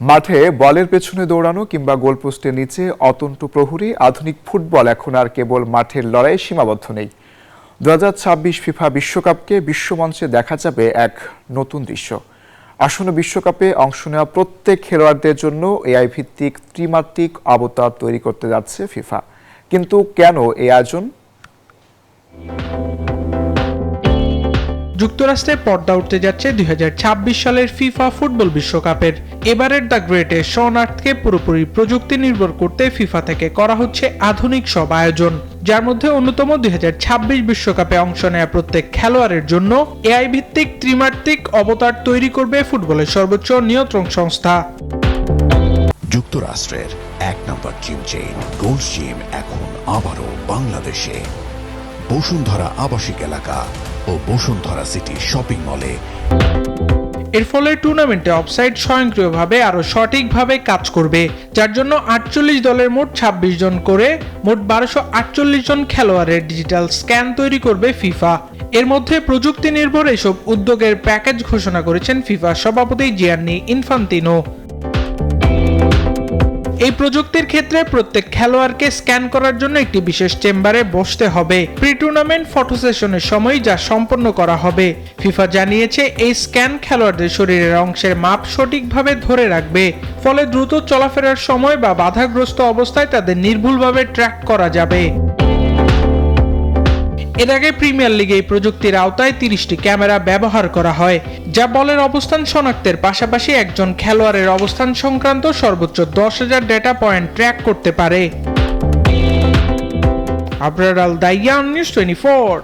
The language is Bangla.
মাঠে বলের পেছনে দৌড়ানো কিংবা গোলপোস্টের নিচে অতন্ত্র প্রহরী, আধুনিক ফুটবল এখন আর কেবল মাঠের লড়াইয়ে সীমাবদ্ধ নেই। 2026 ফিফা বিশ্বকাপকে বিশ্বমঞ্চে দেখা যাবে এক নতুন দৃশ্য। আসন্ন বিশ্বকাপে অংশ নেওয়া প্রত্যেক খেলোয়াড়দের জন্য এআই ভিত্তিক ত্রিমাত্রিক অবতার তৈরি করতে যাচ্ছে ফিফা। কিন্তু কেন এই আয়োজন? যুক্তরাষ্ট্রে পর্দা উঠতে যাচ্ছে 2026 সালের ফিফা ফুটবল বিশ্বকাপের। এবারের দ্য গ্রেটেস্ট শন আর্থকে পুরোপুরি প্রযুক্তি নির্ভর করতে ফিফা থেকে করা হচ্ছে আধুনিক সব আয়োজন, যার মধ্যে অন্যতম 2026 বিশ্বকাপে অংশ নেওয়া প্রত্যেক খেলোয়াড়ের জন্য এআই ভিত্তিক ত্রিমাত্রিক অবতার তৈরি করবে ফুটবলের সর্বোচ্চ নিয়ন্ত্রণ সংস্থা। যুক্তরাষ্ট্রের এক নম্বর জিম চেইন গোল্ড জিম এখন আবারও বাংলাদেশে। বসুন্ধরা আবাসিক এলাকা ও বসুন্ধরা সিটি শপিং মলে। এর ফলে টুর্নামেন্টে অফসাইড স্বয়ংক্রিয়ভাবে আরো সঠিকভাবে কাজ করবে, যার জন্য 48 দলের মোট 26 জন করে মোট 1248 জন খেলোয়াড়ের ডিজিটাল স্ক্যান তৈরি করবে ফিফা। এর মধ্যে প্রযুক্তি নির্ভর এসব উদ্যোগের প্যাকেজ ঘোষণা করেছেন ফিফা সভাপতি জিয়ান্নি ইনফান্তিনো। এই প্রযুক্তির ক্ষেত্রে প্রত্যেক খেলোয়াড়কে স্ক্যান করার জন্য একটি বিশেষ চেম্বারে বসতে হবে। প্রি টুর্নামেন্ট ফটো সেশনের সময় যা সম্পন্ন করা হবে। ফিফা জানিয়েছে এই স্ক্যান খেলোয়াড়দের শরীরের অংশের মাপ সঠিকভাবে ধরে রাখবে, ফলে দ্রুত চলাফেরার সময় বা বাধাগ্রস্ত অবস্থায় তাদের নির্ভুলভাবে ট্র্যাক করা যাবে। এর আগে প্রিমিয়ার লিগে এই প্রযুক্তির আওতায় 30টি ক্যামেরা ব্যবহার করা হয়, যা বলের অবস্থান শনাক্তের পাশাপাশি একজন খেলোয়াড়ের অবস্থান সংক্রান্ত সর্বোচ্চ 10,000 ডেটা পয়েন্ট ট্র্যাক করতে পারে। আবরার আল দাইয়ান, নিউজ 24।